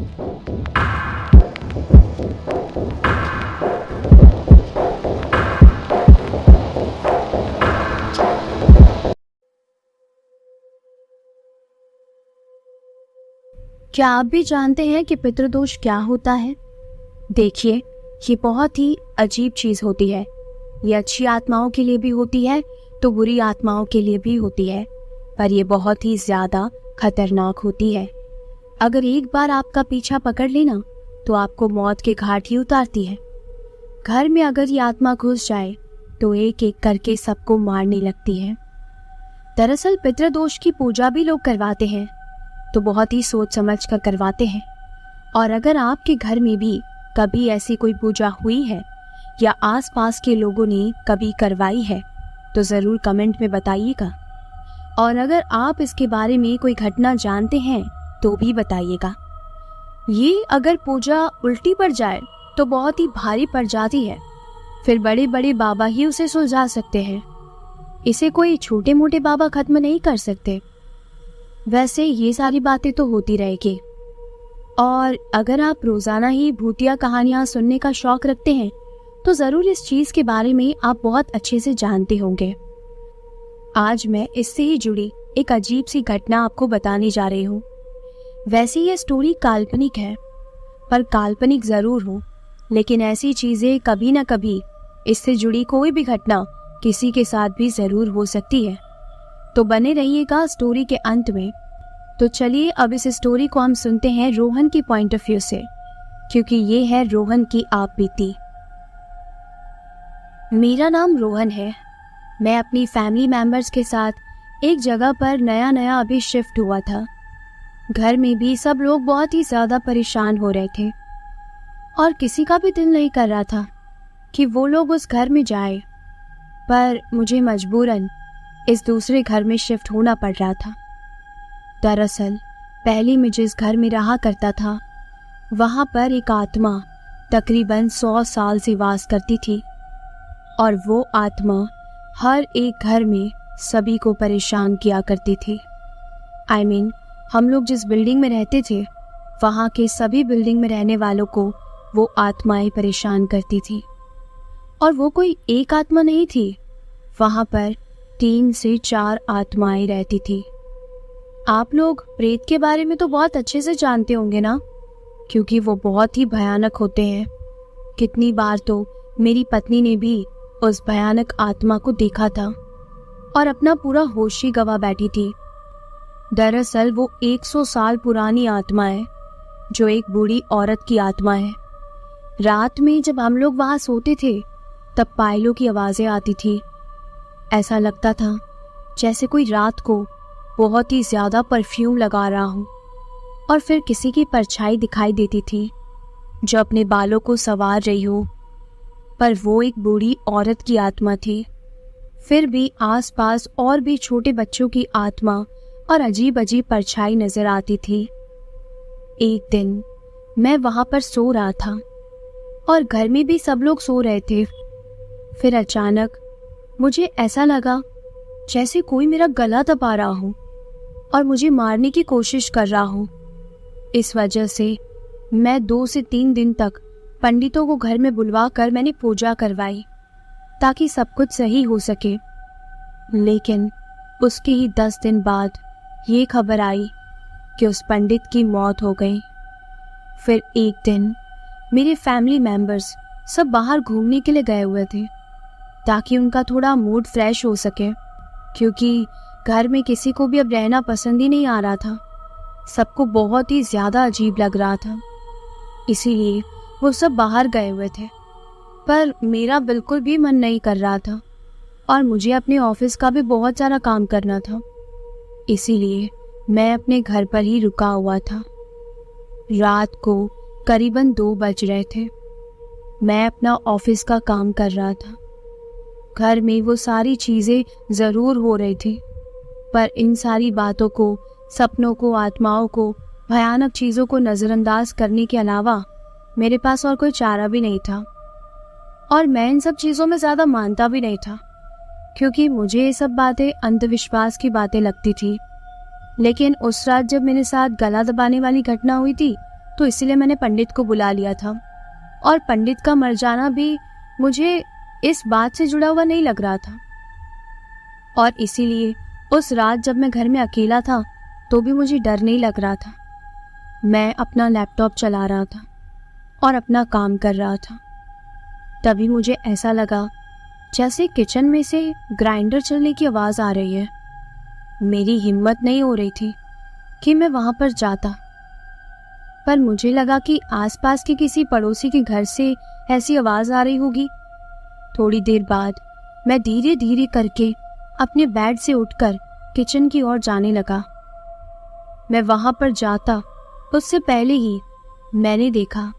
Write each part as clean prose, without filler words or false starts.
क्या आप भी जानते हैं कि पितृदोष क्या होता है? देखिए, ये बहुत ही अजीब चीज होती है। ये अच्छी आत्माओं के लिए भी होती है तो बुरी आत्माओं के लिए भी होती है, पर ये बहुत ही ज्यादा खतरनाक होती है। अगर एक बार आपका पीछा पकड़ लेना तो आपको मौत के घाट ही उतारती है। घर में अगर ये आत्मा घुस जाए तो एक एक करके सबको मारने लगती है। दरअसल पितृदोष की पूजा भी लोग करवाते हैं तो बहुत ही सोच समझ कर करवाते हैं। और अगर आपके घर में भी कभी ऐसी कोई पूजा हुई है या आसपास के लोगों ने कभी करवाई है तो ज़रूर कमेंट में बताइएगा। और अगर आप इसके बारे में कोई घटना जानते हैं तो भी बताइएगा। ये अगर पूजा उल्टी पड़ जाए तो बहुत ही भारी पड़ जाती है, फिर बड़े बड़े बाबा ही उसे सुलझा सकते हैं। इसे कोई छोटे मोटे बाबा खत्म नहीं कर सकते। वैसे ये सारी बातें तो होती रहेगी। और अगर आप रोजाना ही भूतिया कहानियां सुनने का शौक रखते हैं तो जरूर इस चीज के बारे में आप बहुत अच्छे से जानते होंगे। आज मैं इससे ही जुड़ी एक अजीब सी घटना आपको बताने जा रही हूँ। वैसे ये स्टोरी काल्पनिक है, पर काल्पनिक जरूर हो, लेकिन ऐसी चीजें कभी ना कभी इससे जुड़ी कोई भी घटना किसी के साथ भी जरूर हो सकती है। तो बने रहिएगा स्टोरी के अंत में। तो चलिए अब इस स्टोरी को हम सुनते हैं रोहन की पॉइंट ऑफ व्यू से, क्योंकि ये है रोहन की आप बीती। मेरा नाम रोहन है। मैं अपनी फैमिली मेंबर्स के साथ एक जगह पर नया नया अभी शिफ्ट हुआ था। घर में भी सब लोग बहुत ही ज़्यादा परेशान हो रहे थे और किसी का भी दिल नहीं कर रहा था कि वो लोग उस घर में जाए, पर मुझे मजबूरन इस दूसरे घर में शिफ्ट होना पड़ रहा था। दरअसल पहले मैं जिस घर में रहा करता था वहाँ पर एक आत्मा तकरीबन 100 साल से वास करती थी और वो आत्मा हर एक घर में सभी को परेशान किया करती थी। I mean, हम लोग जिस बिल्डिंग में रहते थे वहाँ के सभी बिल्डिंग में रहने वालों को वो आत्माएं परेशान करती थी। और वो कोई एक आत्मा नहीं थी, वहाँ पर 3 से 4 आत्माएं रहती थी। आप लोग प्रेत के बारे में तो बहुत अच्छे से जानते होंगे ना, क्योंकि वो बहुत ही भयानक होते हैं। कितनी बार तो मेरी पत्नी ने भी उस भयानक आत्मा को देखा था और अपना पूरा होश ही गवा बैठी थी। दरअसल वो 100 साल पुरानी आत्मा है, जो एक बूढ़ी औरत की आत्मा है। रात में जब हम लोग वहाँ सोते थे तब पायलों की आवाज़ें आती थी। ऐसा लगता था जैसे कोई रात को बहुत ही ज़्यादा परफ्यूम लगा रहा हो, और फिर किसी की परछाई दिखाई देती थी जो अपने बालों को संवार रही हो, पर वो एक बूढ़ी औरत की आत्मा थी। फिर भी आसपास और भी छोटे बच्चों की आत्मा और अजीब अजीब परछाई नजर आती थी। एक दिन मैं वहां पर सो रहा था और घर में भी सब लोग सो रहे थे। फिर अचानक मुझे ऐसा लगा जैसे कोई मेरा गला दबा रहा हो और मुझे मारने की कोशिश कर रहा हो। इस वजह से मैं 2 से 3 दिन तक पंडितों को घर में बुलवा कर मैंने पूजा करवाई ताकि सब कुछ सही हो सके। लेकिन उसके ही 10 दिन बाद ये खबर आई कि उस पंडित की मौत हो गई। फिर एक दिन मेरे फैमिली मेंबर्स सब बाहर घूमने के लिए गए हुए थे ताकि उनका थोड़ा मूड फ्रेश हो सके, क्योंकि घर में किसी को भी अब रहना पसंद ही नहीं आ रहा था। सबको बहुत ही ज़्यादा अजीब लग रहा था, इसीलिए वो सब बाहर गए हुए थे। पर मेरा बिल्कुल भी मन नहीं कर रहा था और मुझे अपने ऑफिस का भी बहुत सारा काम करना था, इसीलिए मैं अपने घर पर ही रुका हुआ था। रात को करीबन 2 बज रहे थे। मैं अपना ऑफिस का काम कर रहा था। घर में वो सारी चीज़ें ज़रूर हो रही थी, पर इन सारी बातों को, सपनों को, आत्माओं को, भयानक चीज़ों को नज़रअंदाज करने के अलावा मेरे पास और कोई चारा भी नहीं था। और मैं इन सब चीज़ों में ज़्यादा मानता भी नहीं था, क्योंकि मुझे ये सब बातें अंधविश्वास की बातें लगती थी। लेकिन उस रात जब मेरे साथ गला दबाने वाली घटना हुई थी तो इसीलिए मैंने पंडित को बुला लिया था। और पंडित का मर जाना भी मुझे इस बात से जुड़ा हुआ नहीं लग रहा था। और इसीलिए उस रात जब मैं घर में अकेला था तो भी मुझे डर नहीं लग रहा था। मैं अपना लैपटॉप चला रहा था और अपना काम कर रहा था। तभी मुझे ऐसा लगा जैसे किचन में से ग्राइंडर चलने की आवाज़ आ रही है। मेरी हिम्मत नहीं हो रही थी कि मैं वहाँ पर जाता, पर मुझे लगा कि आसपास के किसी पड़ोसी के घर से ऐसी आवाज़ आ रही होगी। थोड़ी देर बाद मैं धीरे धीरे करके अपने बेड से उठकर किचन की ओर जाने लगा। मैं वहाँ पर जाता उससे पहले ही मैंने देखा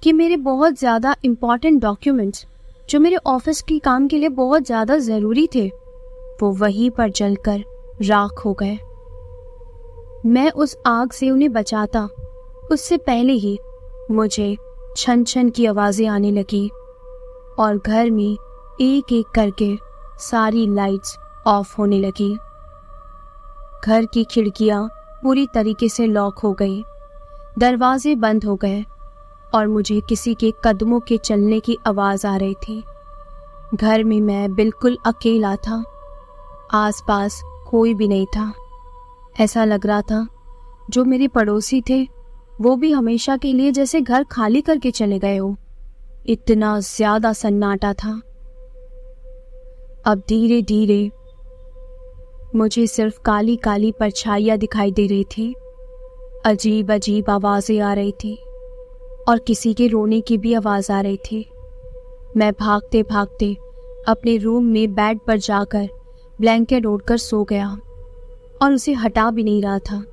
कि मेरे बहुत ज़्यादा इम्पॉर्टेंट डॉक्यूमेंट्स जो मेरे ऑफिस के काम के लिए बहुत ज़्यादा ज़रूरी थे वो वहीं पर जलकर राख हो गए। मैं उस आग से उन्हें बचाता उससे पहले ही मुझे छन छन की आवाज़ें आने लगी और घर में एक एक करके सारी लाइट्स ऑफ होने लगी। घर की खिड़कियां पूरी तरीके से लॉक हो गई, दरवाजे बंद हो गए और मुझे किसी के कदमों के चलने की आवाज़ आ रही थी। घर में मैं बिल्कुल अकेला था, आसपास कोई भी नहीं था। ऐसा लग रहा था जो मेरे पड़ोसी थे वो भी हमेशा के लिए जैसे घर खाली करके चले गए हो। इतना ज़्यादा सन्नाटा था। अब धीरे धीरे मुझे सिर्फ काली काली परछाइयाँ दिखाई दे रही थी। अजीब अजीब आवाज़ें आ रही थी और किसी के रोने की भी आवाज़ आ रही थी। मैं भागते भागते अपने रूम में बेड पर जाकर ब्लैंकेट ओढ़कर सो गया और उसे हटा भी नहीं रहा था।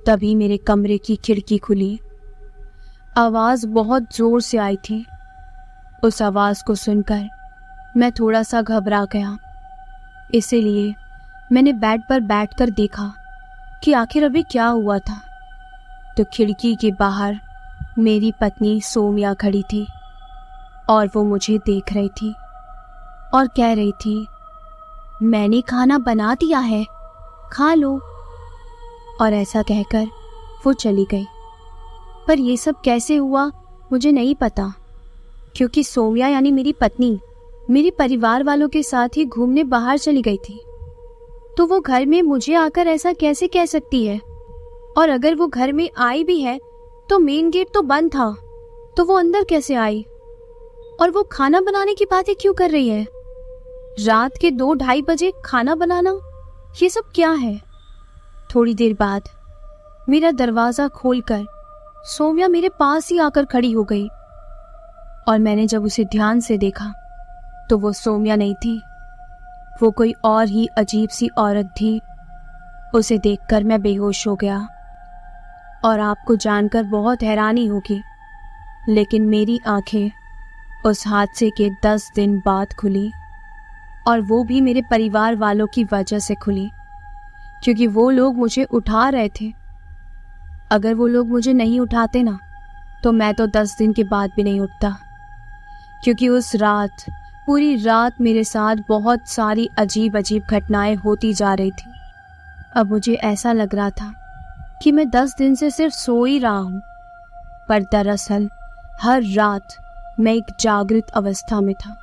तभी मेरे कमरे की खिड़की खुली। आवाज़ बहुत ज़ोर से आई थी। उस आवाज़ को सुनकर मैं थोड़ा सा घबरा गया। इसीलिए मैंने बेड पर बैठकर देखा कि आखिर अभी क्या हुआ था। तो खिड़की के बाहर मेरी पत्नी सोमिया खड़ी थी और वो मुझे देख रही थी और कह रही थी, मैंने खाना बना दिया है, खा लो। और ऐसा कहकर वो चली गई। पर ये सब कैसे हुआ मुझे नहीं पता, क्योंकि सोमिया यानी मेरी पत्नी मेरे परिवार वालों के साथ ही घूमने बाहर चली गई थी। तो वो घर में मुझे आकर ऐसा कैसे कह सकती है? और अगर वो घर में आई भी है तो मेन गेट तो बंद था, तो वो अंदर कैसे आई? और वो खाना बनाने की बातें क्यों कर रही है? रात के 2-2:30 बजे खाना बनाना, ये सब क्या है? थोड़ी देर बाद मेरा दरवाजा खोलकर सोमिया मेरे पास ही आकर खड़ी हो गई और मैंने जब उसे ध्यान से देखा तो वो सोमिया नहीं थी, वो कोई और ही अजीब सी औरत थी। उसे देखकर मैं बेहोश हो गया। और आपको जानकर बहुत हैरानी होगी, लेकिन मेरी आंखें उस हादसे के 10 दिन बाद खुली, और वो भी मेरे परिवार वालों की वजह से खुली, क्योंकि वो लोग मुझे उठा रहे थे। अगर वो लोग मुझे नहीं उठाते ना तो मैं तो 10 दिन के बाद भी नहीं उठता, क्योंकि उस रात पूरी रात मेरे साथ बहुत सारी अजीब अजीब घटनाएं होती जा रही थी। अब मुझे ऐसा लग रहा था कि मैं 10 दिन से सिर्फ सो ही रहा हूँ, पर दरअसल हर रात मैं एक जागृत अवस्था में था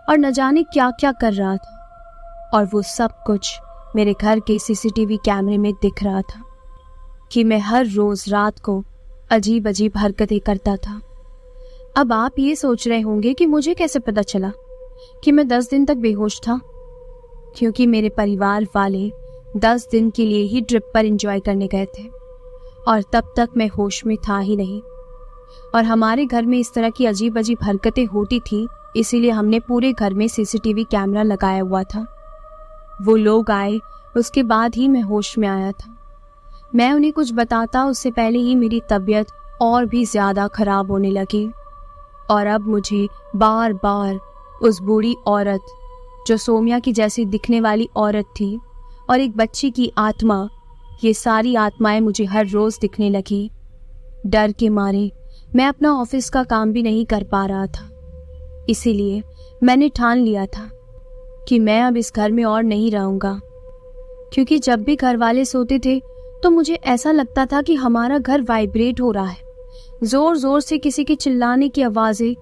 और न जाने क्या क्या कर रहा था। और वो सब कुछ मेरे घर के सीसीटीवी कैमरे में दिख रहा था कि मैं हर रोज रात को अजीब अजीब हरकतें करता था। अब आप ये सोच रहे होंगे कि मुझे कैसे पता चला कि मैं 10 दिन तक बेहोश था, क्योंकि मेरे परिवार वाले 10 दिन के लिए ही ट्रिप पर एंजॉय करने गए थे और तब तक मैं होश में था ही नहीं। और हमारे घर में इस तरह की अजीब अजीब हरकतें होती थी, इसीलिए हमने पूरे घर में सीसीटीवी कैमरा लगाया हुआ था। वो लोग आए, उसके बाद ही मैं होश में आया था। मैं उन्हें कुछ बताता उससे पहले ही मेरी तबीयत और भी ज़्यादा खराब होने लगी। और अब मुझे बार बार उस बूढ़ी औरत, जो सोमिया की जैसी दिखने वाली औरत थी, और एक बच्ची की आत्मा, ये सारी आत्माएं मुझे हर रोज़ दिखने लगी। डर के मारे मैं अपना ऑफिस का काम भी नहीं कर पा रहा था। इसीलिए मैंने ठान लिया था कि मैं अब इस घर में और नहीं रहूँगा, क्योंकि जब भी घर वाले सोते थे तो मुझे ऐसा लगता था कि हमारा घर वाइब्रेट हो रहा है जोर जोर से किसी के चिल्लाने की आवाजें,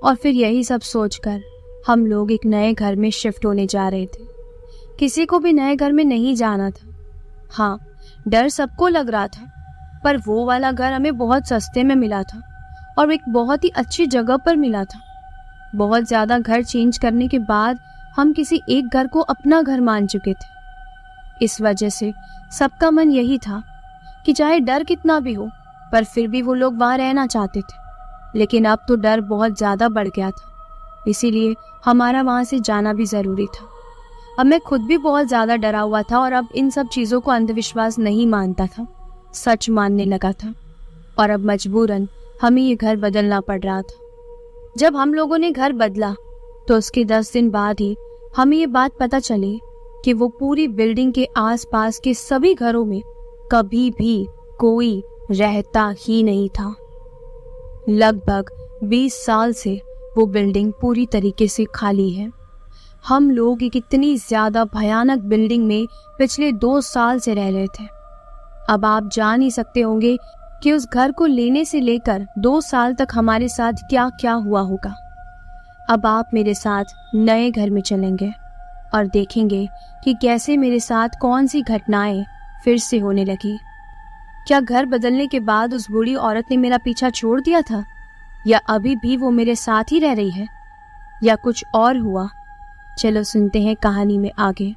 और फिर यही सब सोचकर हम लोग एक नए घर में शिफ्ट होने जा रहे थे। किसी को भी नए घर में नहीं जाना था। हाँ, डर सबको लग रहा था, पर वो वाला घर हमें बहुत सस्ते में मिला था और एक बहुत ही अच्छी जगह पर मिला था। बहुत ज्यादा घर चेंज करने के बाद हम किसी एक घर को अपना घर मान चुके थे। इस वजह से सबका मन यही था कि चाहे डर कितना भी हो, पर फिर भी वो लोग वहां रहना चाहते थे। लेकिन अब तो डर बहुत ज्यादा बढ़ गया था, इसीलिए हमारा वहां से जाना भी जरूरी था। अब मैं खुद भी बहुत ज्यादा डरा हुआ था और अब इन सब चीजों को अंधविश्वास नहीं मानता था, सच मानने लगा था। और अब मजबूरन हमें ये घर बदलना पड़ रहा था। जब हम लोगों ने घर बदला तो उसके 10 दिन बाद ही हमें ये बात पता चली कि वो पूरी बिल्डिंग के आसपास के सभी घरों में कभी भी कोई रहता ही नहीं था। लगभग 20 साल से वो बिल्डिंग पूरी तरीके से खाली है। हम लोग एक इतनी ज्यादा भयानक बिल्डिंग में पिछले 2 साल से रह रहे थे। अब आप जान ही सकते होंगे कि उस घर को लेने से लेकर 2 साल तक हमारे साथ क्या क्या हुआ होगा। अब आप मेरे साथ नए घर में चलेंगे और देखेंगे कि कैसे मेरे साथ कौन सी घटनाएं फिर से होने लगी। क्या घर बदलने के बाद उस बूढ़ी औरत ने मेरा पीछा छोड़ दिया था, या अभी भी वो मेरे साथ ही रह रही है, या कुछ और हुआ? चलो सुनते हैं कहानी में आगे।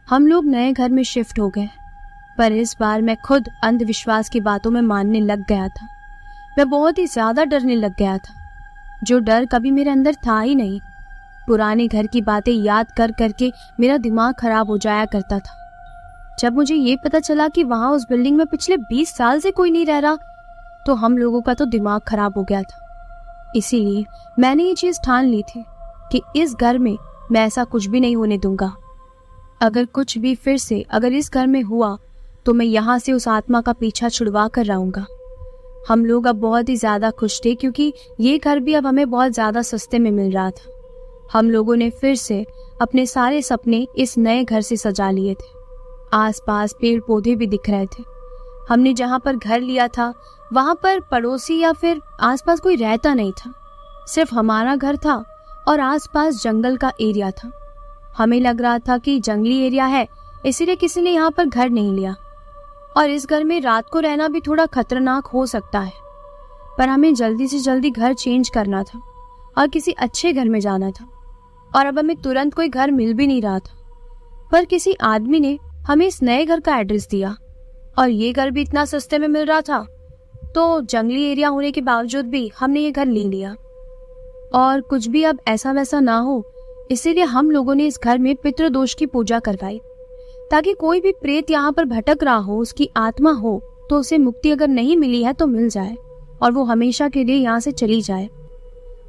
हम लोग नए घर में शिफ्ट हो गए, पर इस बार मैं खुद अंधविश्वास की बातों में मानने लग गया था। मैं बहुत ही ज्यादा डरने लग गया था, जो डर कभी मेरे अंदर था ही नहीं। पुराने घर की बातें याद कर करके मेरा दिमाग खराब हो जाया करता था। जब मुझे ये पता चला कि वहां उस बिल्डिंग में पिछले 20 साल से कोई नहीं रह रहा, तो हम लोगों का तो दिमाग खराब हो गया था। इसीलिए मैंने ये चीज ठान ली थी कि इस घर में मैं ऐसा कुछ भी नहीं होने दूंगा। अगर कुछ भी फिर से अगर इस घर में हुआ तो मैं यहाँ से उस आत्मा का पीछा छुड़वा कर रहूंगा। हम लोग अब बहुत ही ज्यादा खुश थे क्योंकि ये घर भी अब हमें बहुत ज्यादा सस्ते में मिल रहा था। हम लोगों ने फिर से अपने सारे सपने इस नए घर से सजा लिए थे। आसपास पेड़ पौधे भी दिख रहे थे। हमने जहाँ पर घर लिया था वहां पर पड़ोसी या फिर आसपास कोई रहता नहीं था। सिर्फ हमारा घर था और आसपास जंगल का एरिया था। हमें लग रहा था कि जंगली एरिया है, इसीलिए किसी ने यहाँ पर घर नहीं लिया, और इस घर में रात को रहना भी थोड़ा खतरनाक हो सकता है। पर हमें जल्दी से जल्दी घर चेंज करना था और किसी अच्छे घर में जाना था, और अब हमें तुरंत कोई घर मिल भी नहीं रहा था। पर किसी आदमी ने हमें इस नए घर का एड्रेस दिया, और ये घर भी इतना सस्ते में मिल रहा था, तो जंगली एरिया होने के बावजूद भी हमने ये घर ले लिया। और कुछ भी अब ऐसा वैसा ना हो, इसीलिए हम लोगों ने इस घर में पितृदोष की पूजा करवाई, ताकि कोई भी प्रेत यहाँ पर भटक रहा हो, उसकी आत्मा हो, तो उसे मुक्ति अगर नहीं मिली है तो मिल जाए और वो हमेशा के लिए यहाँ से चली जाए।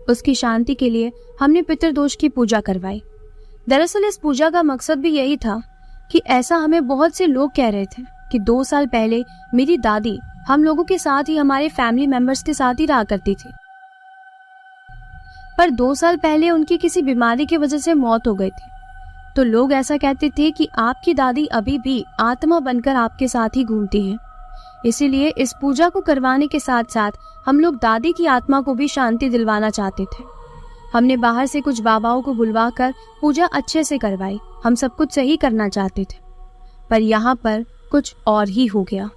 उसकी शांति के लिए हमने पितृदोष की पूजा करवाई। दरअसल इस पूजा का मकसद भी यही था कि ऐसा हमें बहुत से लोग कह रहे थे कि 2 साल पहले मेरी दादी हम लोगों के साथ ही हमारे फैमिली मेंबर्स के साथ ही रहा करती थी, पर 2 साल पहले उनकी किसी बीमारी की वजह से मौत हो गई थी। तो लोग ऐसा कहते थे कि आपकी दादी अभी भी आत्मा बनकर आपके साथ ही घूमती है। इसीलिए इस पूजा को करवाने के साथ साथ हम लोग दादी की आत्मा को भी शांति दिलवाना चाहते थे। हमने बाहर से कुछ बाबाओं को बुलवाकर पूजा अच्छे से करवाई। हम सब कुछ सही करना चाहते थे, पर यहाँ पर कुछ और ही हो गया,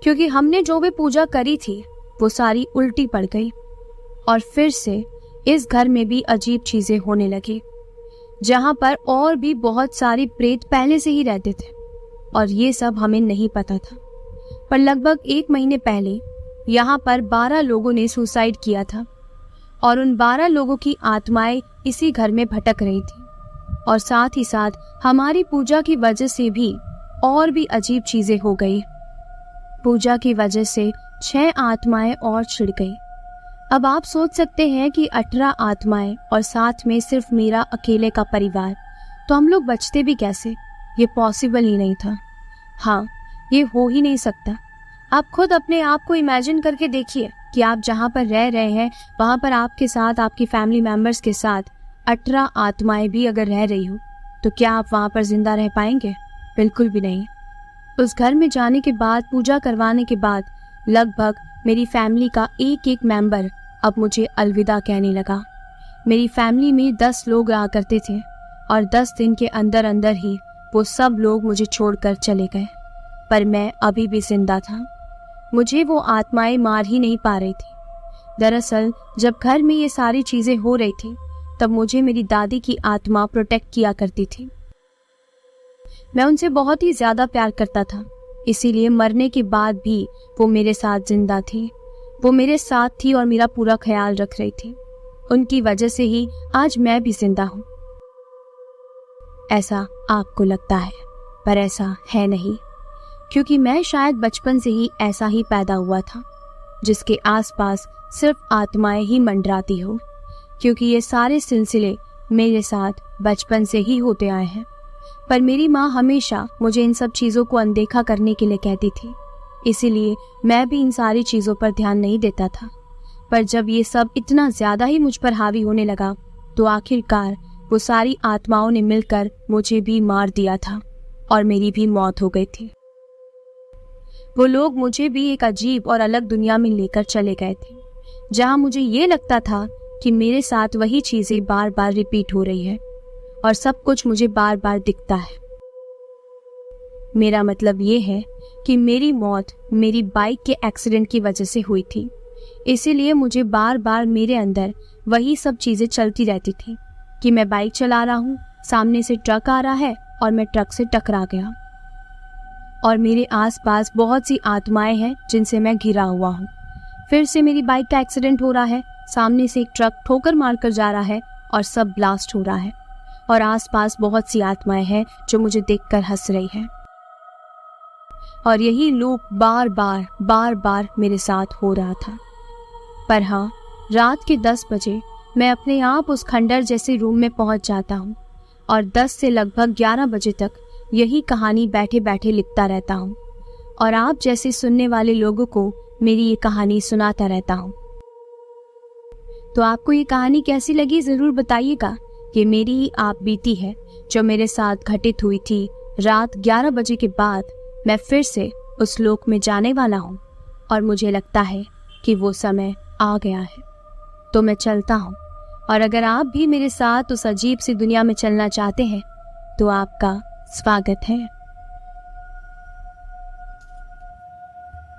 क्योंकि हमने जो भी पूजा करी थी वो सारी उल्टी पड़ गई, और फिर से इस घर में भी अजीब चीजें होने लगी, जहाँ पर और भी बहुत सारी प्रेत पहले से ही रहते थे, और ये सब हमें नहीं पता था। पर लगभग 1 महीने पहले यहाँ पर 12 लोगों ने सुसाइड किया था, और उन 12 लोगों की आत्माएं इसी घर में भटक रही थी, और साथ ही साथ हमारी पूजा की वजह से भी और भी अजीब चीजें हो गई। पूजा की वजह से 6 आत्माएं और छिड़ गई। अब आप सोच सकते हैं कि 18 आत्माएं और साथ में सिर्फ मेरा अकेले का परिवार, तो हम लोग बचते भी कैसे? ये पॉसिबल ही नहीं था। हाँ, ये हो ही नहीं सकता। आप खुद अपने आप को इमेजिन करके देखिए कि आप जहाँ पर रह रहे हैं वहाँ पर आपके साथ आपकी फैमिली मेंबर्स के साथ 18 आत्माएं भी अगर रह रही हो, तो क्या आप वहाँ पर जिंदा रह पाएंगे? बिल्कुल भी नहीं। उस घर में जाने के बाद, पूजा करवाने के बाद लगभग मेरी फैमिली का एक एक मेंबर अब मुझे अलविदा कहने लगा। मेरी फैमिली में 10 लोग आया करते थे और 10 दिन के अंदर अंदर ही वो सब लोग मुझे छोड़कर चले गए। पर मैं अभी भी जिंदा था। मुझे वो आत्माएं मार ही नहीं पा रही थी। दरअसल जब घर में ये सारी चीजें हो रही थी तब मुझे मेरी दादी की आत्मा प्रोटेक्ट किया करती थी। मैं उनसे बहुत ही ज्यादा प्यार करता था, इसीलिए मरने के बाद भी वो मेरे साथ जिंदा थी। वो मेरे साथ थी और मेरा पूरा ख्याल रख रही थी। उनकी वजह से ही आज मैं भी जिंदा हूँ। ऐसा आपको लगता है, पर ऐसा है नहीं, क्योंकि मैं शायद बचपन से ही ऐसा ही पैदा हुआ था, जिसके आसपास सिर्फ आत्माएं ही मंडराती हो, क्योंकि ये सारे सिलसिले मेरे साथ बचपन से ही होते आए हैं। पर मेरी माँ हमेशा मुझे इन सब चीज़ों को अनदेखा करने के लिए कहती थी, इसीलिए मैं भी इन सारी चीज़ों पर ध्यान नहीं देता था। पर जब ये सब इतना ज़्यादा ही मुझ पर हावी होने लगा तो आखिरकार वो सारी आत्माओं ने मिलकर मुझे भी मार दिया था और मेरी भी मौत हो गई थी। वो लोग मुझे भी एक अजीब और अलग दुनिया में लेकर चले गए थे, जहाँ मुझे ये लगता था कि मेरे साथ वही चीज़ें बार बार रिपीट हो रही है और सब कुछ मुझे बार बार दिखता है। मेरा मतलब ये है कि मेरी मौत मेरी बाइक के एक्सीडेंट की वजह से हुई थी, इसीलिए मुझे बार बार मेरे अंदर वही सब चीज़ें चलती रहती थी कि मैं बाइक चला रहा हूँ, सामने से ट्रक आ रहा है और मैं ट्रक से टकरा गया, और मेरे आसपास बहुत सी आत्माएं हैं जिनसे मैं घिरा हुआ हूँ। फिर से मेरी बाइक का एक्सीडेंट हो रहा है, सामने से एक ट्रक ठोकर मारकर जा रहा है और सब ब्लास्ट हो रहा है, और आसपास बहुत सी आत्माएं हैं जो मुझे देखकर हंस रही हैं। और यही लूप बार बार मेरे साथ हो रहा था। पर हाँ, रात के 10 बजे मैं अपने आप उस खंडर जैसे रूम में पहुंच जाता हूँ और 10 से लगभग 11 बजे तक यही कहानी बैठे बैठे लिखता रहता हूँ और आप जैसे सुनने वाले लोगों को मेरी ये कहानी सुनाता रहता हूँ। तो आपको ये कहानी कैसी लगी ज़रूर बताइएगा। ये मेरी ही आप बीती है जो मेरे साथ घटित हुई थी। रात 11 बजे के बाद मैं फिर से उस लोक में जाने वाला हूँ और मुझे लगता है कि वो समय आ गया है। तो मैं चलता हूँ, और अगर आप भी मेरे साथ उस अजीब सी दुनिया में चलना चाहते हैं तो आपका स्वागत है।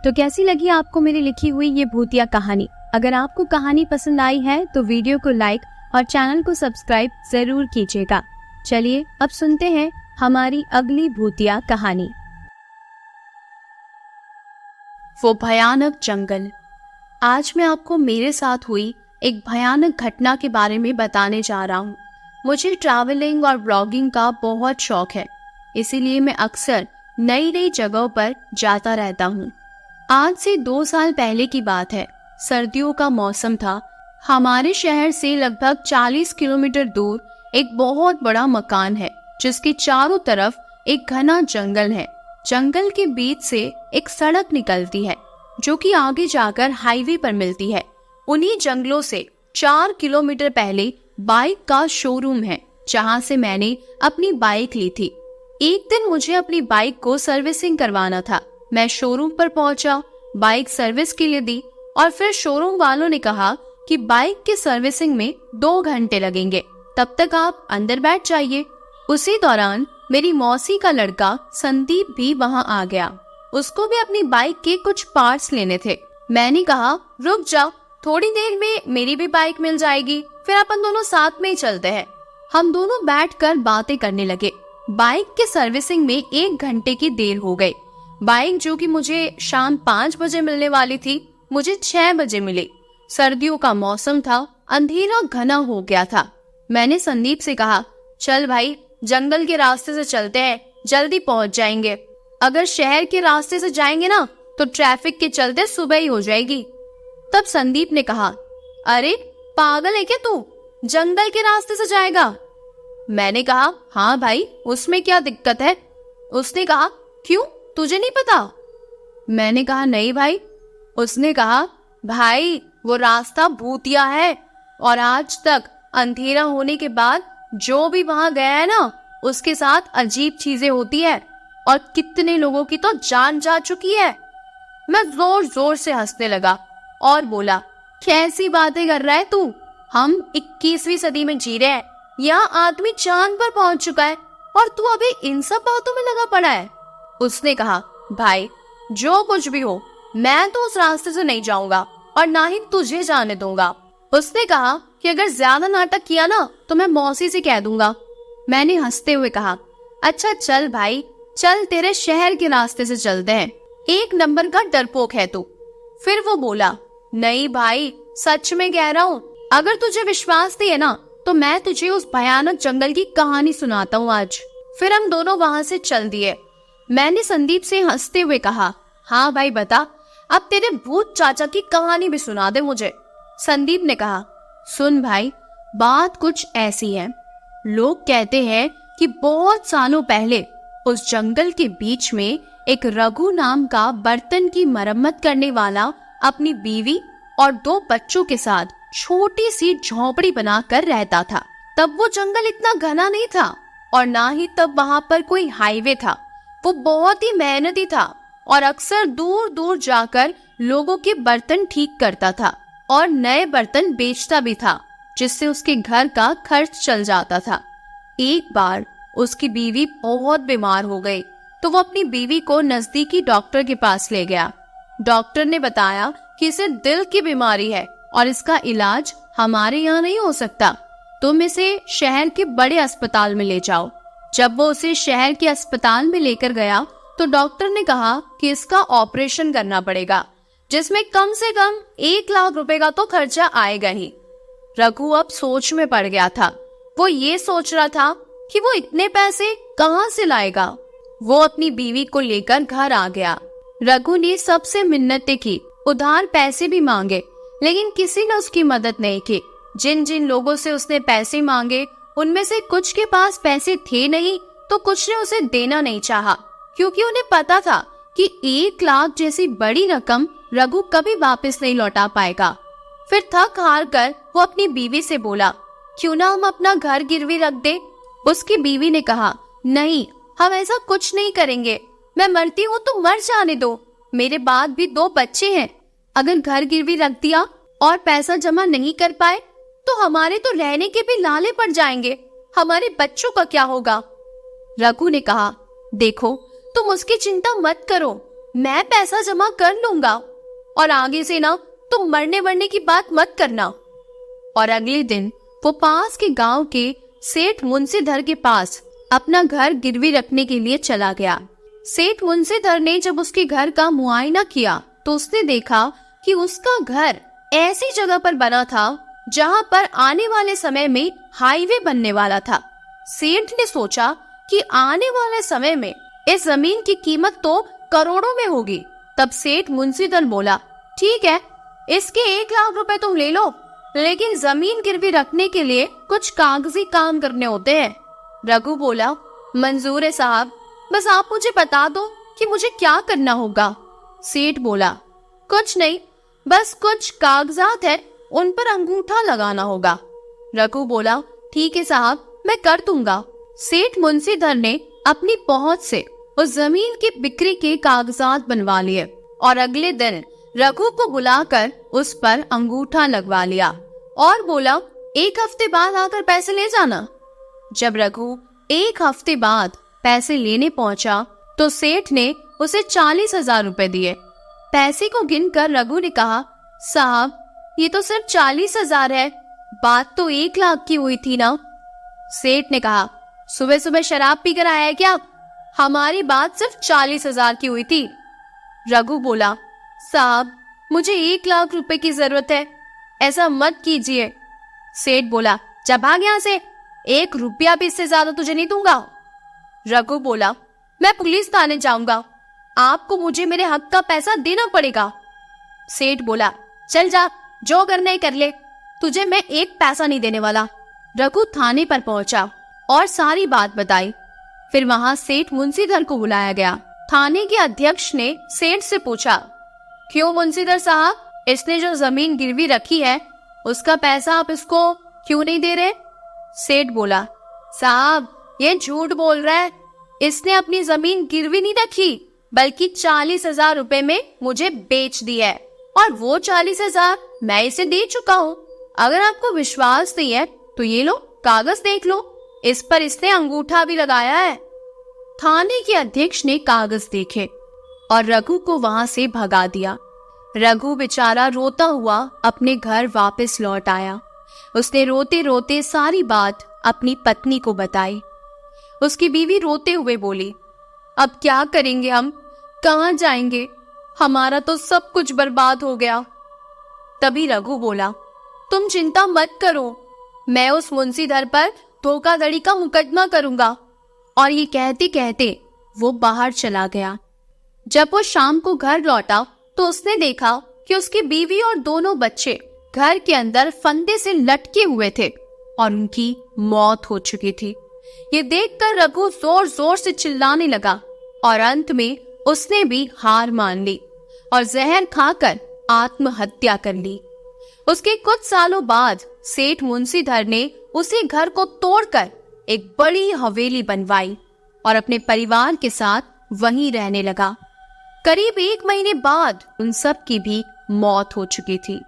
तो कैसी लगी आपको मेरी लिखी हुई ये भूतिया कहानी? अगर आपको कहानी पसंद आई है तो वीडियो को लाइक और चैनल को सब्सक्राइब जरूर कीजिएगा। चलिए अब सुनते हैं हमारी अगली भूतिया कहानी। वो भयानक जंगल। आज मैं आपको मेरे साथ हुई एक भयानक घटना के बारे में बताने जा रहा हूँ। मुझे ट्रैवलिंग और ब्लॉगिंग का बहुत शौक है, इसीलिए मैं अक्सर नई नई जगहों पर जाता रहता हूँ। आज से 2 साल पहले की बात है। सर्दियों का मौसम था। हमारे शहर से लगभग 40 किलोमीटर दूर एक बहुत बड़ा मकान है, जिसके चारों तरफ एक घना जंगल है। जंगल के बीच से एक सड़क निकलती है जो कि आगे जाकर हाईवे पर मिलती है। उन्हीं जंगलों से 4 किलोमीटर पहले बाइक का शोरूम है, जहां से मैंने अपनी बाइक ली थी। एक दिन मुझे अपनी बाइक को सर्विसिंग करवाना था। मैं शोरूम पर पहुंचा, बाइक सर्विस के लिए दी और फिर शोरूम वालों ने कहा कि बाइक के सर्विसिंग में 2 घंटे लगेंगे, तब तक आप अंदर बैठ जाइए। उसी दौरान मेरी मौसी का लड़का संदीप भी वहां आ गया। उसको भी अपनी बाइक के कुछ पार्ट्स लेने थे। मैंने कहा रुक जाओ, थोड़ी देर में मेरी भी बाइक मिल जाएगी, फिर अपन दोनों साथ में ही चलते हैं। हम दोनों बैठकर बातें करने लगे। बाइक के सर्विसिंग में 1 घंटे की देर हो गई। बाइक जो कि मुझे शाम 5 बजे मिलने वाली थी, मुझे 6 बजे मिली। सर्दियों का मौसम था, अंधेरा घना हो गया था। मैंने संदीप से कहा चल भाई, जंगल के रास्ते से चलते हैं, जल्दी पहुंच जाएंगे। अगर शहर के रास्ते से जाएंगे ना तो ट्रैफिक के चलते सुबह ही हो जाएगी। तब संदीप ने कहा अरे पागल है क्या तू, जंगल के रास्ते से जाएगा? मैंने कहा हाँ भाई, उसमें क्या दिक्कत है? उसने कहा क्यों, तुझे नहीं पता? मैंने कहा नहीं भाई। उसने कहा भाई वो रास्ता भूतिया है और आज तक अंधेरा होने के बाद जो भी वहां गया है ना, उसके साथ अजीब चीजें होती है और कितने लोगों की तो जान जा चुकी है। मैं जोर जोर से हंसने लगा और बोला, कैसी बातें कर रहा है तू? हम 21वीं सदी में जी रहे हैं, यहाँ आदमी चांद पर पहुंच चुका है और तू अभी इन सब बातों में लगा पड़ा है। उसने कहा, भाई जो कुछ भी हो, मैं तो उस रास्ते से नहीं जाऊंगा और ना ही तुझे जाने दूंगा। उसने कहा कि अगर ज्यादा नाटक किया ना तो मैं मौसी से कह दूंगा। मैंने हंसते हुए कहा, अच्छा चल भाई, चल तेरे शहर के रास्ते से चलते हैं, एक नंबर का डरपोक है तू। फिर वो बोला, नहीं भाई सच में कह रहा हूँ, अगर तुझे विश्वास नहीं है ना तो मैं तुझे उस भयानक जंगल की कहानी सुनाता हूँ आज। फिर हम दोनों वहां से चल दिए। मैंने संदीप से हंसते हुए कहा, हाँ भाई बता, अब तेरे भूत चाचा की कहानी भी सुना दे मुझे। संदीप ने कहा, सुन भाई, बात कुछ ऐसी है। लोग कहते हैं कि बहुत सालों पहले उस जंगल के बीच में एक रघु नाम का बर्तन की मरम्मत करने वाला अपनी बीवी और 2 बच्चों के साथ छोटी सी झोपड़ी बनाकर रहता था। तब वो जंगल इतना घना नहीं था और ना ही तब वहां पर कोई हाईवे था। वो बहुत ही मेहनती था और अक्सर दूर दूर जाकर लोगों के बर्तन ठीक करता था और नए बर्तन बेचता भी था, जिससे उसके घर का खर्च चल जाता था। एक बार उसकी बीवी बहुत बीमार हो गई तो वो अपनी बीवी को नजदीकी डॉक्टर के पास ले गया। डॉक्टर ने बताया कि इसे दिल की बीमारी है और इसका इलाज हमारे यहाँ नहीं हो सकता, तुम इसे शहर के बड़े अस्पताल में ले जाओ। जब वो उसे शहर के अस्पताल में लेकर गया तो डॉक्टर ने कहा कि इसका ऑपरेशन करना पड़ेगा, जिसमें कम से कम 1 लाख रुपए का तो खर्चा आएगा ही। रघु अब सोच में पड़ गया था। वो ये सोच रहा था कि वो इतने पैसे कहाँ से लाएगा। वो अपनी बीवी को लेकर घर आ गया। रघु ने सबसे मिन्नतें की, उधार पैसे भी मांगे, लेकिन किसी ने उसकी मदद नहीं की। जिन जिन लोगों से उसने पैसे मांगे उनमें से कुछ के पास पैसे थे नहीं तो कुछ ने उसे देना नहीं चाहा, क्योंकि उन्हें पता था कि 1 लाख जैसी बड़ी रकम रघु कभी वापस नहीं लौटा पाएगा। फिर थक हार कर वो अपनी बीवी से बोला, क्यों ना हम अपना घर गिरवी रख दे। उसकी बीवी ने कहा, नहीं, हम ऐसा कुछ नहीं करेंगे। मैं मरती हूँ तो मर जाने दो, मेरे बाद भी 2 बच्चे हैं। अगर घर गिरवी रख दिया और पैसा जमा नहीं कर पाए तो हमारे तो रहने के भी लाले पड़ जाएंगे, हमारे बच्चों का क्या होगा। रघु ने कहा, देखो तुम उसकी चिंता मत करो, मैं पैसा जमा कर लूंगा और आगे से ना तुम मरने की बात मत करना। और अगले दिन वो पास के गांव के सेठ मुंशीधर के पास अपना घर गिरवी रखने के लिए चला गया। सेठ मुंशीधर ने जब उसके घर का मुआयना किया तो उसने देखा कि उसका घर ऐसी जगह पर बना था जहां पर आने वाले समय में हाईवे बनने वाला था। सेठ ने सोचा कि आने वाले समय में इस जमीन की कीमत तो करोड़ों में होगी। तब सेठ मुंशीधर बोला, ठीक है, इसके 1 लाख रुपए तुम ले लो, लेकिन जमीन गिरवी रखने के लिए कुछ कागजी काम करने होते हैं। रघु बोला, मंजूर है साहब, बस आप मुझे बता दो कि मुझे क्या करना होगा। सेठ बोला, कुछ नहीं, बस कुछ कागजात है, उन पर अंगूठा लगाना होगा। रघु बोला, ठीक है साहब, मैं कर दूंगा। सेठ मुंशीधर ने अपनी पहुंच से उस जमीन की बिक्री के कागजात बनवा लिए और अगले दिन रघु को बुलाकर उस पर अंगूठा लगवा लिया और बोला, 1 हफ्ते बाद आकर पैसे ले जाना। जब रघु 1 हफ्ते बाद पैसे लेने पहुंचा तो सेठ ने उसे 40,000 रुपए दिए। पैसे को गिनकर रघु ने कहा, साहब ये तो सिर्फ 40,000 है, बात तो 1 लाख की हुई थी ना। सेठ ने कहा, सुबह सुबह शराब पीकर आया है क्या? हमारी बात सिर्फ 40,000 की हुई थी। रघु बोला, साहब मुझे 1 लाख रुपए की जरूरत है, ऐसा मत कीजिए। सेठ बोला, जा भाग यहाँ से, 1 रुपया भी इससे ज्यादा तुझे नहीं दूंगा। रघु बोला, मैं पुलिस थाने जाऊंगा, आपको मुझे मेरे हक का पैसा देना पड़ेगा। सेठ बोला, चल जा, जो करना है कर ले, तुझे मैं 1 पैसा नहीं देने वाला। रघु थाने पर पहुंचा और सारी बात बताई। फिर वहां सेठ मुंशीधर को बुलाया गया। थाने के अध्यक्ष ने सेठ से पूछा, क्यों मुंशीधर साहब, इसने जो जमीन गिरवी रखी है उसका पैसा आप इसको क्यों नहीं दे रहे? सेठ बोला, साहब ये झूठ बोल रहा है, इसने अपनी जमीन गिरवी नहीं रखी, बल्कि 40,000 रुपए में मुझे बेच दिया है, और वो 40,000 मैं इसे दे चुका हूँ। अगर आपको विश्वास नहीं है तो ये लो, कागज देख लो, इस पर इसने अंगूठा भी लगाया है। थाने के अध्यक्ष ने कागज देखे और रघु को वहां से भगा दिया। रघु बेचारा रोता हुआ अपने घर वापस लौट आया। उसने रोते रोते सारी बात अपनी पत्नी को बताई। उसकी बीवी रोते हुए बोली, अब क्या करेंगे हम, कहाँ जाएंगे, हमारा तो सब कुछ बर्बाद हो गया। तभी रघु बोला, तुम चिंता मत करो, मैं उस मुंशीधर पर धोखाधड़ी का मुकदमा करूंगा। और ये कहते कहते वो बाहर चला गया। जब वो शाम को घर लौटा तो उसने देखा कि उसकी बीवी और दोनों बच्चे घर के अंदर फंदे से लटके हुए थे और उनकी मौत हो चुकी थी। ये देखकर रघु जोर जोर से चिल्लाने लगा और अंत में उसने भी हार मान ली और जहर खाकर आत्महत्या कर ली। उसके कुछ सालों बाद सेठ मुंशीधर ने उसी घर को तोड़कर एक बड़ी हवेली बनवाई और अपने परिवार के साथ वहीं रहने लगा। करीब 1 महीने बाद उन सब की भी मौत हो चुकी थी।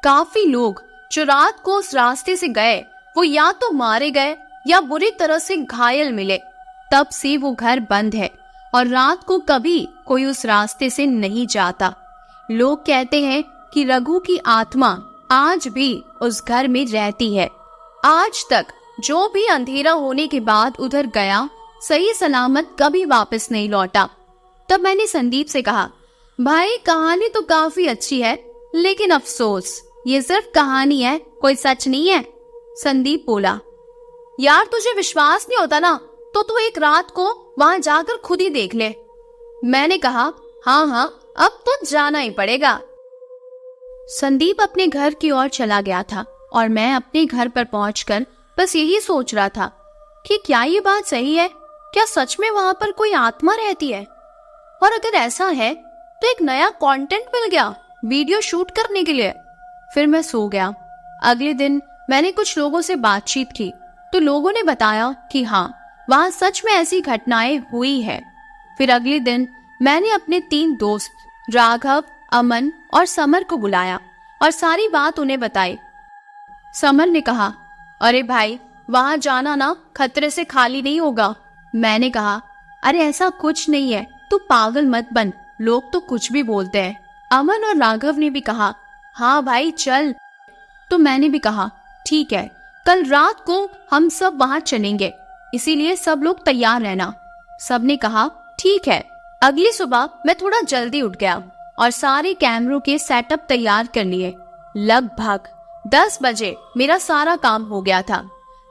काफी लोग जो रात को उस रास्ते से गए वो या तो मारे गए या बुरी तरह से घायल मिले। तब से वो घर बंद है और रात को कभी कोई उस रास्ते से नहीं जाता। लोग कहते हैं कि रघु की आत्मा आज भी उस घर में रहती है। आज तक जो भी अंधेरा होने के बाद उधर गया सही सलामत कभी वापस नहीं लौटा। तब मैंने संदीप से कहा, भाई कहानी तो काफी अच्छी है, लेकिन अफसोस ये सिर्फ कहानी है, कोई सच नहीं है। संदीप बोला, यार तुझे विश्वास नहीं होता ना तो तू एक रात को वहां जाकर खुद ही देख ले। मैंने कहा, हाँ अब तो जाना ही पड़ेगा। संदीप अपने घर की ओर चला गया था और मैं अपने घर पर पहुंचकर बस यही सोच रहा था कि क्या ये बात सही है, क्या सच में वहां पर कोई आत्मा रहती है, और अगर ऐसा है तो एक नया कंटेंट मिल गया वीडियो शूट करने के लिए। फिर मैं सो गया। अगले दिन मैंने कुछ लोगों से बातचीत की तो लोगों ने बताया कि हाँ वहां सच में ऐसी घटनाएं हुई है। फिर अगले दिन मैंने अपने 3 दोस्त राघव, अमन और समर को बुलाया और सारी बात उन्हें बताई। समर ने कहा, अरे भाई वहां जाना ना खतरे से खाली नहीं होगा। मैंने कहा, अरे ऐसा कुछ नहीं है, तू पागल मत बन, लोग तो कुछ भी बोलते हैं। अमन और राघव ने भी कहा, हाँ भाई चल। तो मैंने भी कहा, ठीक है, कल रात को हम सब वहां चलेंगे, इसीलिए सब लोग तैयार रहना। सबने कहा ठीक है। अगली सुबह मैं थोड़ा जल्दी उठ गया और सारे कैमरों के सेटअप तैयार कर लिए। लगभग 10 बजे मेरा सारा काम हो गया था।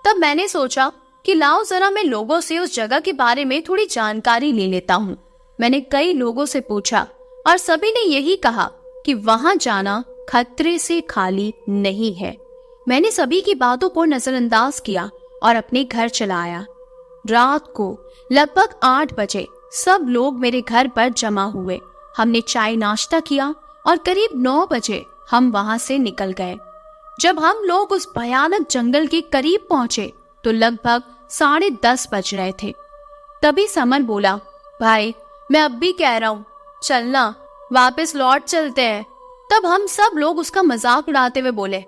तब मैंने सोचा कि लाओ जरा मैं लोगों से उस जगह के बारे में थोड़ी जानकारी ले लेता हूँ। मैंने कई लोगों से पूछा और सभी ने यही कहा कि वहां जाना खतरे से खाली नहीं है। मैंने सभी की बातों को नजरअंदाज किया और अपने घर चला आया। रात को लगभग 8 बजे सब लोग मेरे घर पर जमा हुए। हमने चाय नाश्ता किया और करीब 9 बजे हम वहां से निकल गए। जब हम लोग उस भयानक जंगल के करीब पहुंचे तो लगभग 10:30 बज रहे थे। तभी समर बोला, भाई मैं अब भी कह रहा हूँ चलना, वापस लौट चलते हैं। तब हम सब लोग उसका मजाक उड़ाते हुए बोले,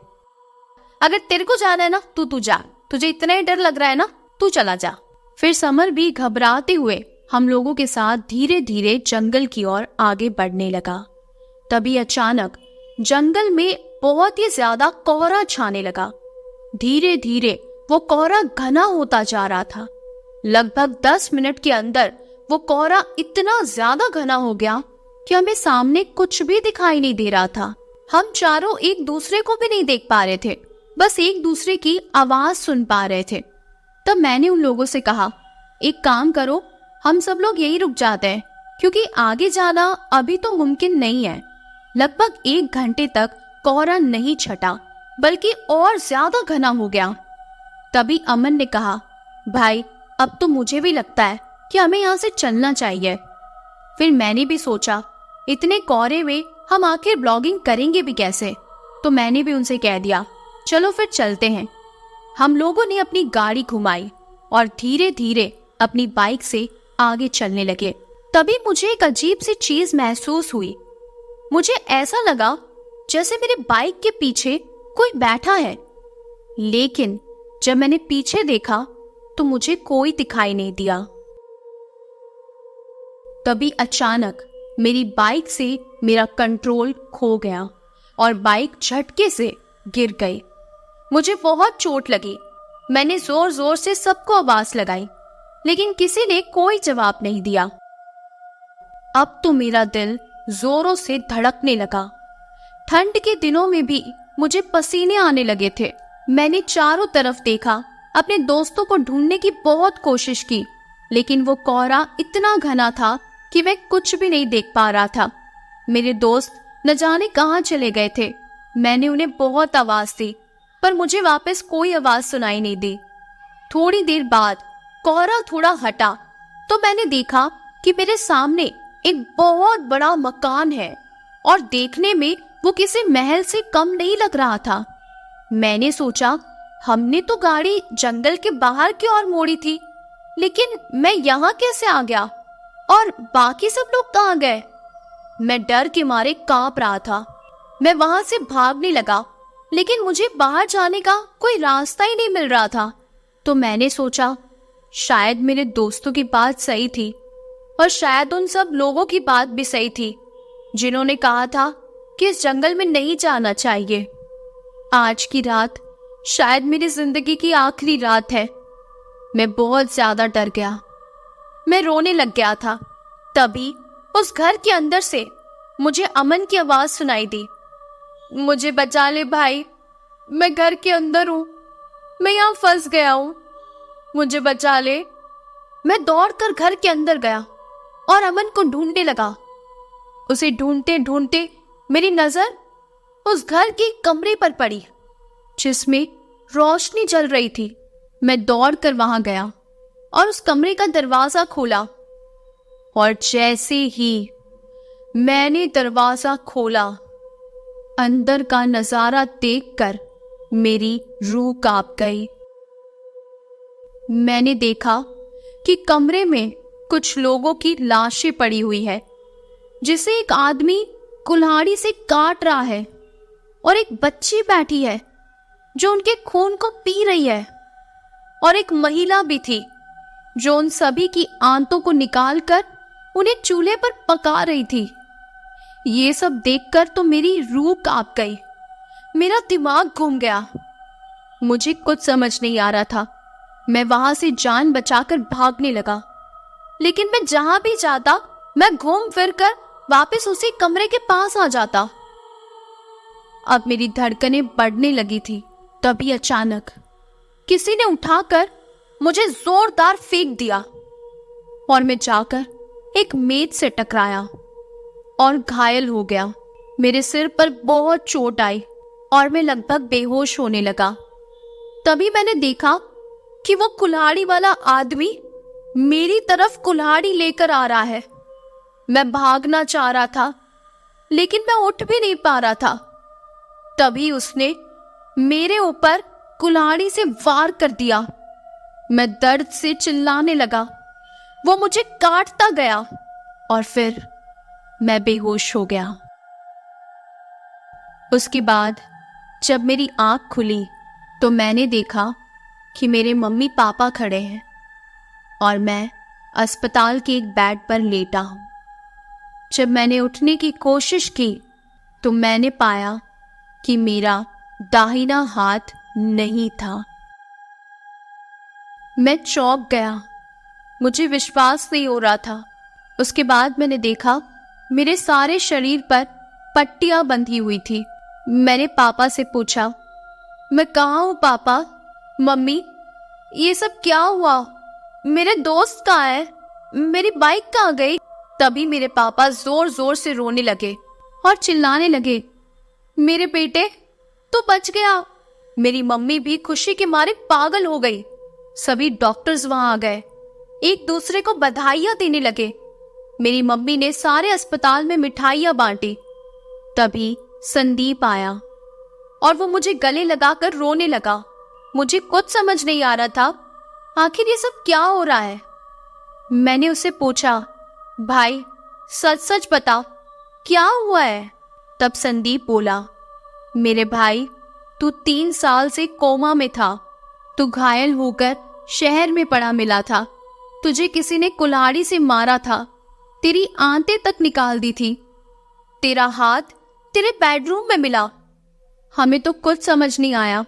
अगर तेरे को जाना है ना तू जा, तुझे इतना ही डर लग रहा है ना, तू चला जा। फिर समर भी घबराते हुए हम लोगों के साथ धीरे धीरे जंगल की ओर आगे बढ़ने लगा। तभी अचानक जंगल में बहुत ही ज्यादा कोहरा छाने लगा। धीरे धीरे वो कोहरा घना होता जा रहा था। लगभग 10 मिनट के अंदर वो कोहरा इतना ज्यादा घना हो गया कि हमें सामने कुछ भी दिखाई नहीं दे रहा था। हम चारों एक दूसरे को भी नहीं देख पा रहे थे, बस एक दूसरे की आवाज सुन पा रहे थे। तब मैंने उन लोगों से कहा, एक काम करो, हम सब लोग यही रुक जाते हैं क्योंकि आगे जाना अभी तो मुमकिन नहीं है। लगभग 1 घंटे तक कोहरा नहीं छटा बल्कि और ज्यादा घना हो गया। तभी अमन ने कहा, भाई अब तो मुझे भी लगता है कि हमें यहाँ से चलना चाहिए। फिर मैंने भी सोचा इतने कोहरे में हम आखिर ब्लॉगिंग करेंगे भी कैसे, तो मैंने भी उनसे कह दिया चलो फिर चलते हैं। हम लोगों ने अपनी गाड़ी घुमाई और धीरे धीरे अपनी बाइक से आगे चलने लगे। तभी मुझे एक अजीब सी चीज महसूस हुई। मुझे ऐसा लगा जैसे मेरे बाइक के पीछे कोई बैठा है, लेकिन जब मैंने पीछे देखा तो मुझे कोई दिखाई नहीं दिया। तभी अचानक मेरी बाइक से मेरा कंट्रोल खो गया और बाइक झटके से गिर गई। मुझे बहुत चोट लगी। मैंने जोर जोर से सबको आवाज लगाई, लेकिन किसी ने कोई जवाब नहीं दिया। अब तो मेरा दिल जोरों से धड़कने लगा। ठंड के दिनों में भी मुझे पसीने आने लगे थे। मैंने चारों तरफ देखा, अपने दोस्तों को ढूंढने की बहुत कोशिश की, लेकिन वो कोहरा इतना घना था कि मैं कुछ भी नहीं देख पा रहा था। मेरे दोस्त न जाने कहाँ चले गए थे। मैंने उन्हें बहुत आवाज दी, पर मुझे वापस कोई आवाज सुनाई नहीं दी। थोड़ी देर बाद कोहरा थोड़ा हटा तो मैंने देखा कि मेरे सामने एक बहुत बड़ा मकान है और देखने में वो किसी महल से कम नहीं लग रहा था। मैंने सोचा, हमने तो गाड़ी जंगल के बाहर की ओर मोड़ी थी, लेकिन मैं यहाँ कैसे आ गया और बाकी सब लोग कहाँ गए? मैं डर के मारे कांप रहा था। मैं वहां से भागने लगा, लेकिन मुझे बाहर जाने का कोई रास्ता ही नहीं मिल रहा था। तो मैंने सोचा, शायद मेरे दोस्तों की बात सही थी और शायद उन सब लोगों की बात भी सही थी जिन्होंने कहा था कि इस जंगल में नहीं जाना चाहिए। आज की रात शायद मेरी जिंदगी की आखिरी रात है। मैं बहुत ज्यादा डर गया। मैं रोने लग गया था। तभी उस घर के अंदर से मुझे अमन की आवाज सुनाई दी। मुझे बचा ले भाई, मैं घर के अंदर हूं, मैं यहाँ फंस गया हूं, मुझे बचा ले। मैं दौड़कर घर के अंदर गया और अमन को ढूंढने लगा। उसे ढूंढते ढूंढते मेरी नजर उस घर के कमरे पर पड़ी जिसमें रोशनी जल रही थी। मैं दौड़कर वहां गया और उस कमरे का दरवाजा खोला, और जैसे ही मैंने दरवाजा खोला, अंदर का नजारा देखकर मेरी रूह कांप गई। मैंने देखा कि कमरे में कुछ लोगों की लाशें पड़ी हुई है, जिसे एक आदमी कुल्हाड़ी से काट रहा है, और एक बच्ची बैठी है जो उनके खून को पी रही है, और एक महिला भी थी जो उन सभी की आंतों को निकालकर उन्हें चूल्हे पर पका रही थी। ये सब देखकर तो मेरी रूह कांप गई। मेरा दिमाग घूम गया। मुझे कुछ समझ नहीं आ रहा था। मैं वहां से जान बचाकर भागने लगा, लेकिन मैं जहां भी जाता मैं घूम फिर कर वापस उसी कमरे के पास आ जाता। अब मेरी धड़कनें बढ़ने लगी थी। तभी अचानक किसी ने उठाकर मुझे जोरदार फेंक दिया और मैं जाकर एक मेज से टकराया और घायल हो गया। मेरे सिर पर बहुत चोट आई और मैं लगभग बेहोश होने लगा। तभी मैंने देखा कि वो कुल्हाड़ी वाला आदमी मेरी तरफ कुल्हाड़ी लेकर आ रहा है। मैं भागना चाह रहा था, लेकिन मैं उठ भी नहीं पा रहा था। तभी उसने मेरे ऊपर कुल्हाड़ी से वार कर दिया। मैं दर्द से चिल्लाने लगा। वो मुझे काटता गया और फिर मैं बेहोश हो गया। उसके बाद जब मेरी आंख खुली तो मैंने देखा कि मेरे मम्मी पापा खड़े हैं और मैं अस्पताल के एक बेड पर लेटा हूं। जब मैंने उठने की कोशिश की तो मैंने पाया कि मेरा दाहिना हाथ नहीं था। मैं चौंक गया। मुझे विश्वास नहीं हो रहा था। उसके बाद मैंने देखा मेरे सारे शरीर पर पट्टियां बंधी हुई थी। मैंने पापा से पूछा, मैं कहाँ हूँ पापा? मम्मी, ये सब क्या हुआ? मेरे दोस्त कहाँ है? मेरी बाइक कहाँ गई? तभी मेरे पापा जोर जोर से रोने लगे और चिल्लाने लगे, मेरे बेटे तू बच गया। मेरी मम्मी भी खुशी के मारे पागल हो गई। सभी डॉक्टर्स वहां आ गए, एक दूसरे को बधाइयां देने लगे। मेरी मम्मी ने सारे अस्पताल में मिठाइयां बांटी। तभी संदीप आया और वो मुझे गले लगाकर रोने लगा। मुझे कुछ समझ नहीं आ रहा था, आखिर ये सब क्या हो रहा है। मैंने उससे पूछा, भाई सच सच बता, क्या हुआ है? तब संदीप बोला, मेरे भाई, तू 3 साल से कोमा में था। तू घायल होकर शहर में पड़ा मिला था। तुझे किसी ने कुल्हाड़ी से मारा था। तेरी आंतें तक निकाल दी थी। तेरा हाथ तेरे बेडरूम में मिला। हमें तो कुछ समझ नहीं आया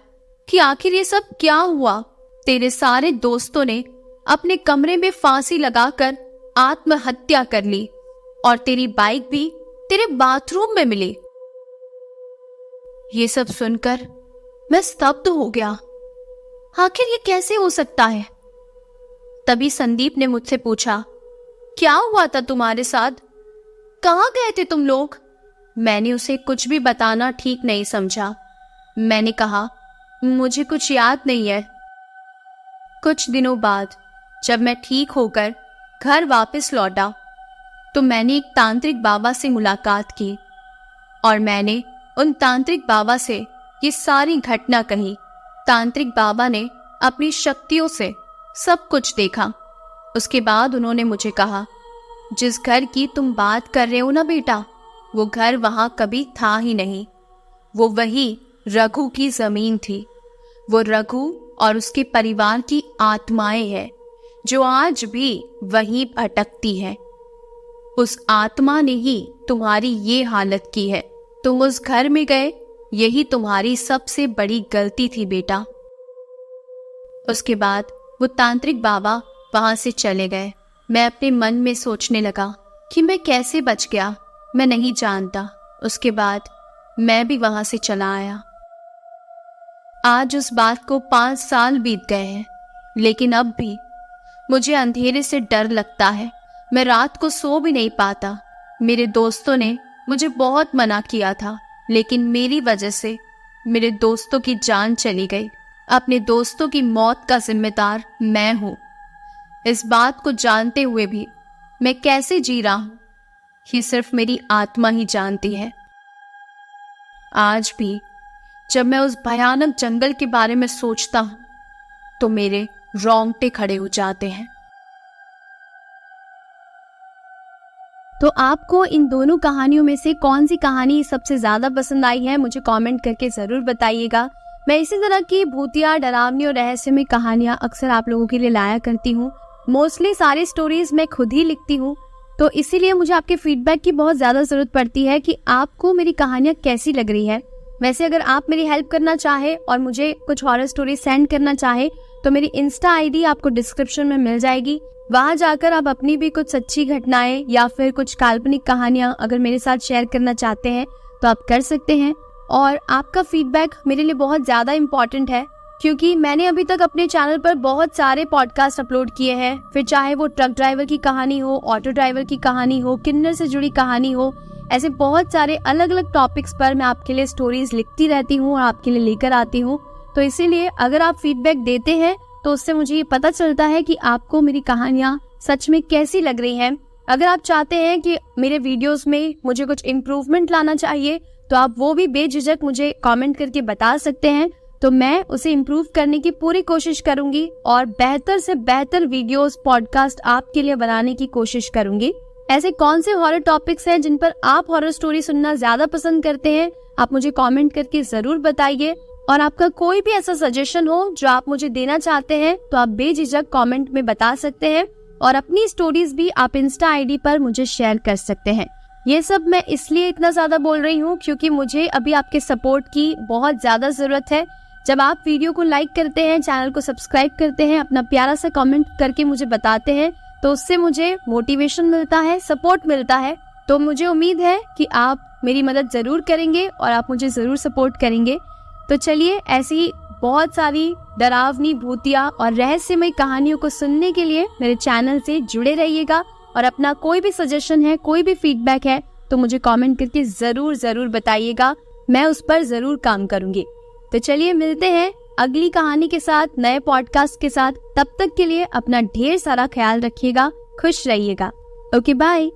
कि आखिर ये सब क्या हुआ। तेरे सारे दोस्तों ने अपने कमरे में फांसी लगाकर आत्महत्या कर ली और तेरी बाइक भी तेरे बाथरूम में मिली। ये सब सुनकर मैं स्तब्ध हो गया। आखिर ये कैसे हो सकता है? तभी संदीप ने मुझसे पूछा, क्या हुआ था तुम्हारे साथ? कहाँ गए थे तुम लोग? मैंने उसे कुछ भी बताना ठीक नहीं समझा। मैंने कहा, मुझे कुछ याद नहीं है। कुछ दिनों बाद जब मैं ठीक होकर घर वापस लौटा तो मैंने एक तांत्रिक बाबा से मुलाकात की और मैंने उन तांत्रिक बाबा से ये सारी घटना कही। तांत्रिक बाबा ने अपनी शक्तियों से सब कुछ देखा। उसके बाद उन्होंने मुझे कहा, जिस घर की तुम बात कर रहे हो ना बेटा, वो घर वहां कभी था ही नहीं। वो वही रघु की जमीन थी। वो रघु और उसके परिवार की आत्माएं हैं जो आज भी वहीं भटकती है। उस आत्मा ने ही तुम्हारी ये हालत की है। तुम उस घर में गए, यही तुम्हारी सबसे बड़ी गलती थी बेटा। उसके बाद वो तांत्रिक बाबा वहां से चले गए। मैं अपने मन में सोचने लगा कि मैं कैसे बच गया, मैं नहीं जानता। उसके बाद मैं भी वहां से चला आया। आज उस बात को 5 साल बीत गए हैं, लेकिन अब भी मुझे अंधेरे से डर लगता है। मैं रात को सो भी नहीं पाता। मेरे दोस्तों ने मुझे बहुत मना किया था, लेकिन मेरी वजह से मेरे दोस्तों की जान चली गई। अपने दोस्तों की मौत का जिम्मेदार मैं हूं। इस बात को जानते हुए भी मैं कैसे जी रहा हूं, ये सिर्फ मेरी आत्मा ही जानती है। आज भी जब मैं उस भयानक जंगल के बारे में सोचता हूं तो मेरे रोंगटे खड़े हो जाते हैं। तो आपको इन दोनों कहानियों में से कौन सी कहानी सबसे ज्यादा पसंद आई है, मुझे कमेंट करके जरूर बताइएगा। मैं इसी तरह की भूतिया, डरावनी और रहस्यमय कहानियां अक्सर आप लोगों के लिए लाया करती हूँ। मोस्टली सारी स्टोरीज मैं खुद ही लिखती हूँ, तो इसीलिए मुझे आपके फीडबैक की बहुत ज्यादा जरूरत पड़ती है कि आपको मेरी कहानियां कैसी लग रही है। वैसे अगर आप मेरी हेल्प करना चाहे और मुझे कुछ हॉरर स्टोरी सेंड करना चाहे तो मेरी इंस्टा आईडी आपको डिस्क्रिप्शन में मिल जाएगी। वहां जाकर आप अपनी भी कुछ सच्ची घटनाएं या फिर कुछ काल्पनिक कहानियां अगर मेरे साथ शेयर करना चाहते हैं तो आप कर सकते हैं। और आपका फीडबैक मेरे लिए बहुत ज्यादा इम्पोर्टेंट है, क्योंकि मैंने अभी तक अपने चैनल पर बहुत सारे पॉडकास्ट अपलोड किए हैं। फिर चाहे वो ट्रक ड्राइवर की कहानी हो, ऑटो ड्राइवर की कहानी हो, किन्नर से जुड़ी कहानी हो, ऐसे बहुत सारे अलग अलग टॉपिक्स पर मैं आपके लिए स्टोरीज लिखती रहती हूँ और आपके लिए लेकर आती हूँ। तो इसीलिए अगर आप फीडबैक देते हैं तो उससे मुझे ये पता चलता है कि आपको मेरी कहानियाँ सच में कैसी लग रही हैं। अगर आप चाहते हैं कि मेरे वीडियोस में मुझे कुछ इम्प्रूवमेंट लाना चाहिए तो आप वो भी बेझिझक मुझे कमेंट करके बता सकते हैं, तो मैं उसे इम्प्रूव करने की पूरी कोशिश करूंगी और बेहतर से बेहतर वीडियोस, पॉडकास्ट आपके लिए बनाने की कोशिश करूंगी। ऐसे कौन से हॉरर टॉपिक्स हैं जिन पर आप हॉरर स्टोरी सुनना ज्यादा पसंद करते हैं, आप मुझे कमेंट करके जरूर बताइए। और आपका कोई भी ऐसा सजेशन हो जो आप मुझे देना चाहते हैं तो आप बेझिझक कमेंट में बता सकते हैं और अपनी स्टोरीज भी आप इंस्टा आईडी पर मुझे शेयर कर सकते हैं। ये सब मैं इसलिए इतना ज्यादा बोल रही हूँ क्योंकि मुझे अभी आपके सपोर्ट की बहुत ज्यादा जरूरत है। जब आप वीडियो को लाइक करते हैं, चैनल को सब्सक्राइब करते हैं, अपना प्यारा सा कमेंट करके मुझे बताते हैं, तो उससे मुझे मोटिवेशन मिलता है, सपोर्ट मिलता है। तो मुझे उम्मीद है कि आप मेरी मदद जरूर करेंगे और आप मुझे जरूर सपोर्ट करेंगे। तो चलिए, ऐसी बहुत सारी डरावनी, भूतिया और रहस्यमय कहानियों को सुनने के लिए मेरे चैनल से जुड़े रहिएगा। और अपना कोई भी सजेशन है, कोई भी फीडबैक है तो मुझे कमेंट करके जरूर बताइएगा, मैं उस पर जरूर काम करूंगी। तो चलिए, मिलते हैं अगली कहानी के साथ, नए पॉडकास्ट के साथ। तब तक के लिए अपना ढेर सारा ख्याल रखिएगा, खुश रहिएगा। Okay, bye.